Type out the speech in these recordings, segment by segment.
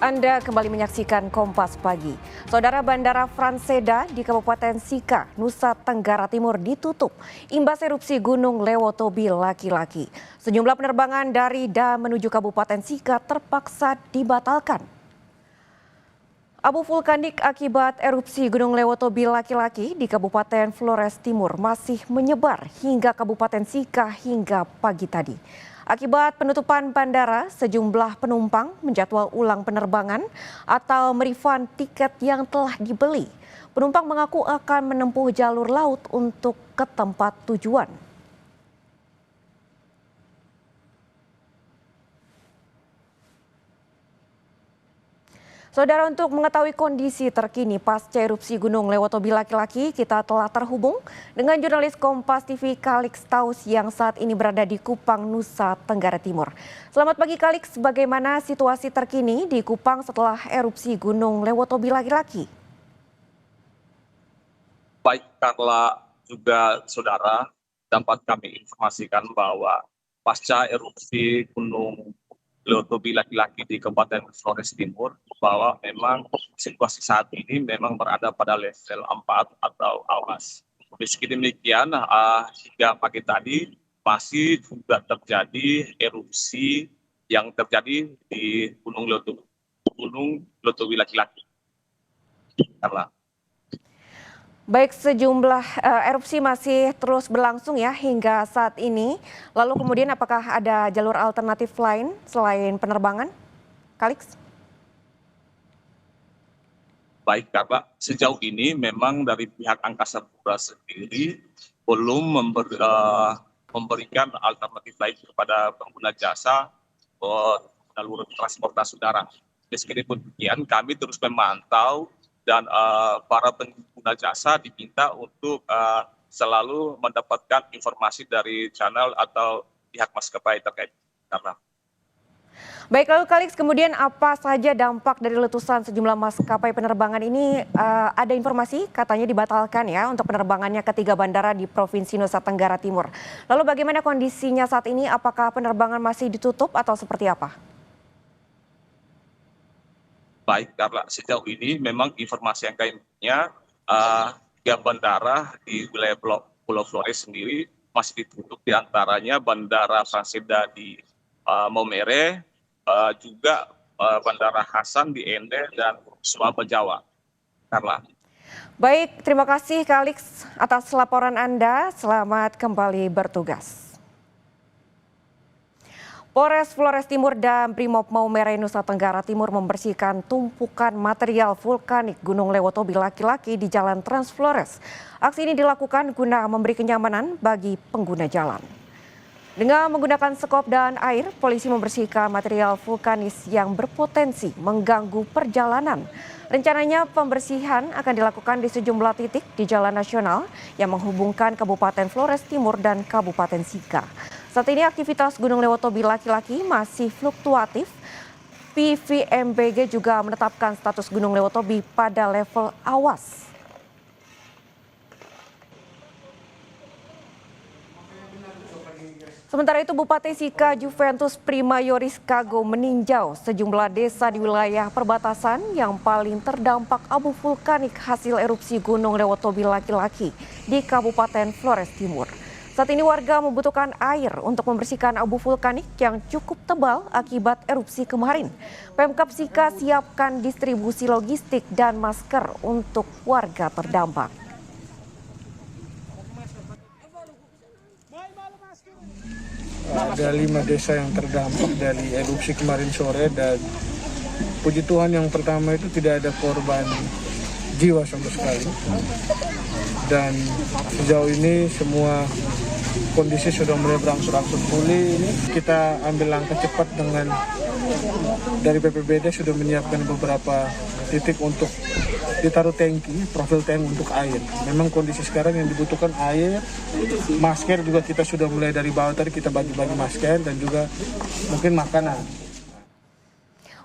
Anda kembali menyaksikan Kompas Pagi. Saudara, Bandara Franseda di Kabupaten Sika, Nusa Tenggara Timur ditutup imbas erupsi Gunung Lewotobi laki-laki. Sejumlah penerbangan dari dan menuju Kabupaten Sika terpaksa dibatalkan. Abu vulkanik akibat erupsi Gunung Lewotobi laki-laki di Kabupaten Flores Timur masih menyebar hingga Kabupaten Sika hingga pagi tadi. Akibat penutupan bandara, sejumlah penumpang menjadwal ulang penerbangan atau merefund tiket yang telah dibeli. Penumpang mengaku akan menempuh jalur laut untuk ke tempat tujuan. Saudara, untuk mengetahui kondisi terkini pasca erupsi Gunung Lewotobi laki-laki, kita telah terhubung dengan jurnalis Kompas TV Kalix Taus yang saat ini berada di Kupang, Nusa Tenggara Timur. Selamat pagi Kalix, bagaimana situasi terkini di Kupang setelah erupsi Gunung Lewotobi laki-laki? Baik Carla, juga saudara, dapat kami informasikan bahwa pasca erupsi Gunung Lewotobi laki-laki di Kabupaten Flores Timur, bahwa memang situasi saat ini memang berada pada level 4 atau awas. Meski demikian, hingga pagi tadi masih juga terjadi erupsi yang terjadi di Gunung Lewotobi laki-laki. Carla. Baik, sejumlah erupsi masih terus berlangsung ya hingga saat ini. Lalu kemudian apakah ada jalur alternatif lain selain penerbangan? Kalix? Baik, Kak, sejauh ini memang dari pihak Angkasa Pura sendiri belum memberikan alternatif lain kepada pengguna jasa jalur transportasi udara. Meskipun demikian, kami terus memantau dan para pengguna jasa diminta untuk selalu mendapatkan informasi dari channel atau pihak maskapai terkait. Karena Baik, lalu Kalix, kemudian apa saja dampak dari letusan sejumlah maskapai penerbangan ini? Ada informasi katanya dibatalkan ya untuk penerbangannya ke 3 bandara di Provinsi Nusa Tenggara Timur. Lalu bagaimana kondisinya saat ini? Apakah penerbangan masih ditutup atau seperti apa? baik, karena sejauh ini memang informasi yang kami punya, 3 bandara di wilayah Pulau Flores sendiri masih ditutup, diantaranya Bandara Franseda di Maumere, juga Bandara Hasan di Ende dan Suaba Jawa. Carla. Baik, terima kasih Kalix atas laporan Anda. Selamat kembali bertugas. Polres Flores Timur dan Brimob Maumere Nusa Tenggara Timur membersihkan tumpukan material vulkanik Gunung Lewotobi laki-laki di Jalan Trans Flores. Aksi ini dilakukan guna memberi kenyamanan bagi pengguna jalan. Dengan menggunakan sekop dan air, polisi membersihkan material vulkanis yang berpotensi mengganggu perjalanan. Rencananya pembersihan akan dilakukan di sejumlah titik di Jalan Nasional yang menghubungkan Kabupaten Flores Timur dan Kabupaten Sika. Saat ini aktivitas Gunung Lewotobi laki-laki masih fluktuatif. PVMBG juga menetapkan status Gunung Lewotobi pada level awas. Sementara itu, Bupati Sika Juventus Primayoris Kago meninjau sejumlah desa di wilayah perbatasan yang paling terdampak abu vulkanik hasil erupsi Gunung Lewotobi laki-laki di Kabupaten Flores Timur. Saat ini warga membutuhkan air untuk membersihkan abu vulkanik yang cukup tebal akibat erupsi kemarin. Pemkab Sika siapkan distribusi logistik dan masker untuk warga terdampak. Ada 5 desa yang terdampak dari erupsi kemarin sore dan puji Tuhan yang pertama itu tidak ada korban jiwa sama sekali. Dan sejauh ini semua kondisi sudah mulai berangsur-angsur pulih. Kita ambil langkah cepat dengan dari BPBD sudah menyiapkan beberapa titik untuk ditaruh tangki, profil tank untuk air. Memang kondisi sekarang yang dibutuhkan air, masker juga kita sudah mulai dari bawah tadi kita bagi-bagi masker dan juga mungkin makanan.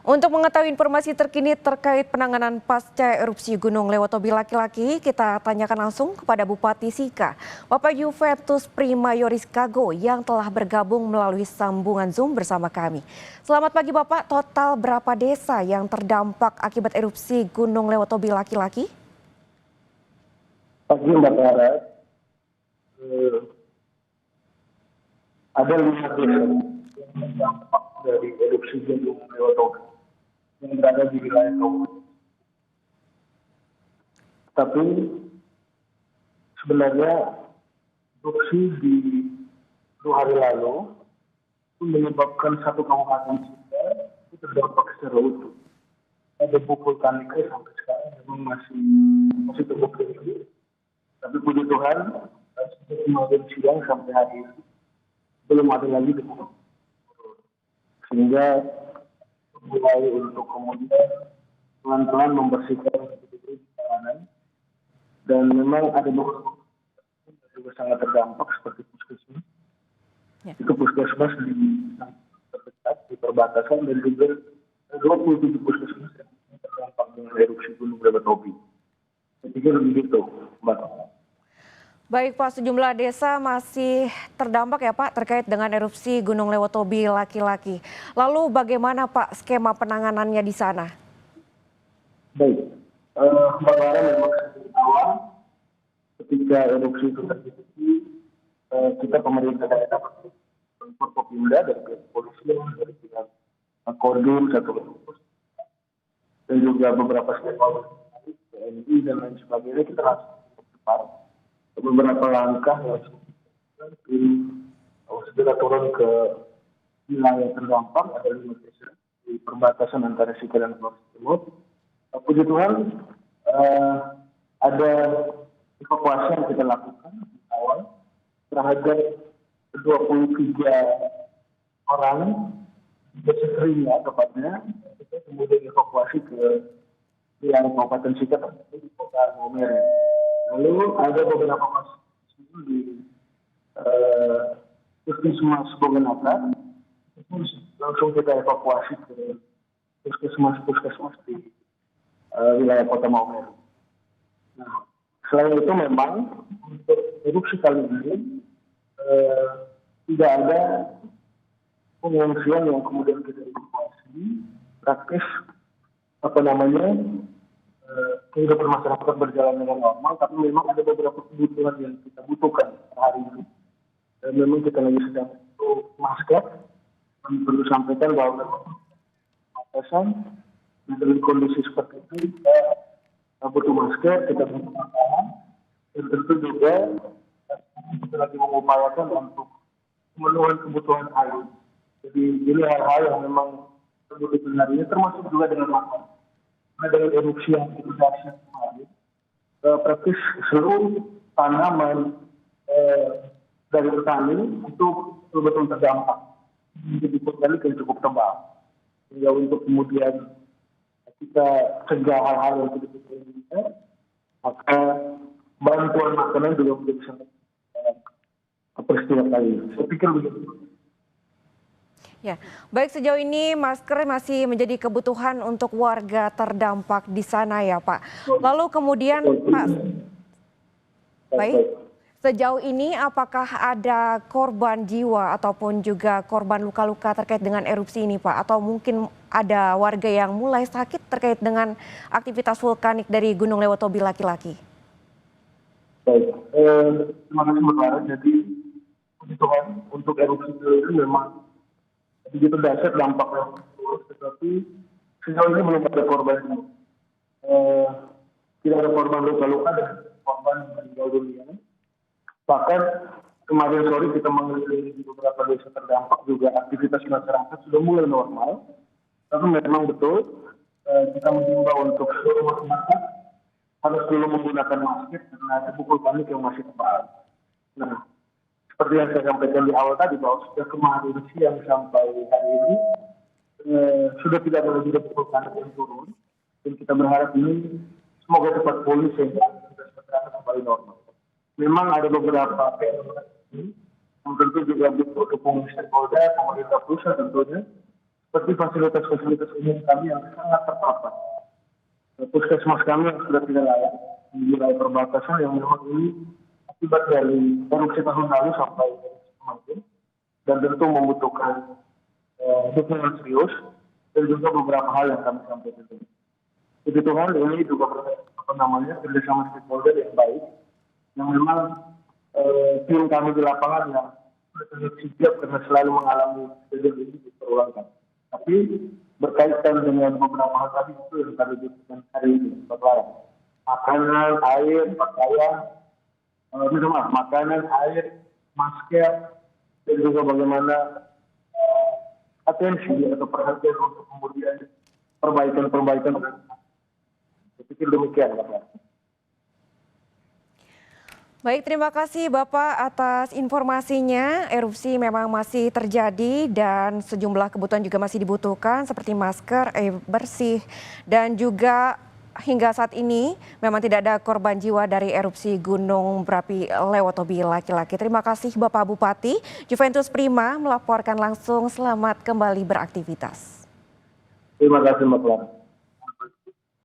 Untuk mengetahui informasi terkini terkait penanganan pasca erupsi Gunung Lewotobi laki-laki, kita tanyakan langsung kepada Bupati Sika, Bapak Juventus Primayoris Kago yang telah bergabung melalui sambungan Zoom bersama kami. Selamat pagi Bapak, total berapa desa yang terdampak akibat erupsi Gunung Lewotobi laki-laki? Pagi Mbak Clara, ada 5 desa yang terdampak dari erupsi Gunung Lewotobi yang berada di wilayah Kabupaten. Tapi sebenarnya erupsi di 2 hari lalu itu menyebabkan satu kabupaten Sika itu terdampak secara utuh. Ada bukul vulkaniknya sampai sekarang memang masih terbuka tinggi. Tapi puji Tuhan, sejak kemarin siang sampai hari ini belum ada lagi debu. Sehingga mulai untuk kemudian pelan-pelan membersihkan jalanan. Dan memang ada beberapa yang juga sangat terdampak seperti puskesmas. Ya. Itu puskesmas di terdekat di perbatasan dan juga 27 puskesmas yang terdampak dengan erupsi Gunung Lewotobi. Saya pikir begitu, Mbak. Baik Pak, sejumlah desa masih terdampak ya Pak terkait dengan erupsi Gunung Lewotobi laki-laki. Lalu bagaimana Pak skema penanganannya di sana? Baik, Mbak Lara memang sejak awal ketika erupsi itu terjadi, kita pemerintah daerah Forkopimda dari pihak kepolisian, dari pihak Kodim, dan juga beberapa stakeholder, TNI dan lain sebagainya, kita langsung cepat beberapa langkah yang segera turun ke wilayah terdampak, ada 5 desa di perbatasan antara Sika dan Flores Timur. Puji Tuhan, ada evakuasi yang kita lakukan di awal terhadap 23 orang desa Seringnya tepatnya, kita kemudian evakuasi ke wilayah Kabupaten Sika di kota Maumere. Lalu ada beberapa kasus di puskesmas Bogenata, langsung kita evakuasi ke puskesmas di wilayah kota Maumere. Nah, selain itu memang untuk erupsi kali ini tidak ada pengungsian yang kemudian kita evakuasi, praktis kehidupan masyarakat berjalan dengan normal, tapi memang ada beberapa kebutuhan yang kita butuhkan hari ini. Dan memang kita lagi sedang butuh masker. Kami perlu sampaikan bahwa memang dengan kondisi seperti itu kita butuh masker, kita butuh makanan, dan tentu juga kita lagi mengupayakan untuk memenuhi kebutuhan air. Jadi ini hal-hal yang memang kebutuhan hari ini, termasuk juga dengan makanan. Dengan erupsi yang cukup dahsyat kemarin, praktis seluruh tanaman dari petani itu betul-betul terdampak. Jadi petani yang cukup tebal. Sehingga untuk kemudian kita cegah hal-hal yang tidak diinginkan, maka bantuan makanan juga menjadi sangat peristiwa kali ini. Saya pikir begitu. Ya, baik sejauh ini masker masih menjadi kebutuhan untuk warga terdampak di sana ya Pak. Lalu kemudian Pak, baik, sejauh ini apakah ada korban jiwa ataupun juga korban luka-luka terkait dengan erupsi ini Pak? Atau mungkin ada warga yang mulai sakit terkait dengan aktivitas vulkanik dari Gunung Lewotobi laki-laki? Baik, terima kasih Mbak Clara. Jadi puji Tuhan untuk erupsi itu memang begitu dahsyat dampaknya, tetapi sejauh ini belum ada korban. Tidak ada korban luka-luka dan korban meninggal dunia. Bahkan kemarin sore kita mengelilingi di beberapa desa terdampak juga aktivitas masyarakat sudah mulai normal. Tapi memang betul kita mengimbau untuk seluruh masyarakat harus dulu menggunakan masker karena ada bukul panik yang masih tebal. Nah, seperti yang saya sampaikan di awal tadi bahwa sudah kemarin siang sampai hari ini sudah tidak ada lagi bukul panik yang turun, dan kita berharap ini semoga cepat pulih sehingga kita kembali normal. Memang ada beberapa yang tentu juga butuh dukungan stakeholder, pemerintah pusat tentunya, seperti fasilitas-fasilitas umum kami yang sangat terpapar. Puskesmas kami yang sudah tidak layak di wilayah perbatasan yang memang ini akibat dari erupsi tahun lalu sampai kemarin, dan tentu membutuhkan dukungan serius dan juga beberapa hal yang kami sampaikan. Puji Tuhan ini juga kerjasama stakeholder yang baik, yang memang tim kami di lapangan yang sangat sigap karena selalu mengalami kejadian ini berulang kali. Tapi berkaitan dengan beberapa hal tadi itu yang kami butuhkan hari ini, Bapak. Makanan, air, pakaian, makanan, air, masker, dan juga bagaimana atensi atau perhatian untuk kemudian perbaikan. Saya pikir demikian, Bapak. Baik, terima kasih Bapak atas informasinya. Erupsi memang masih terjadi dan sejumlah kebutuhan juga masih dibutuhkan seperti masker, air bersih, dan juga hingga saat ini memang tidak ada korban jiwa dari erupsi Gunung Berapi Lewotobi laki-laki. Terima kasih Bapak Bupati. Juventus Prima melaporkan langsung, selamat kembali beraktivitas. Terima kasih, Mbak Clara.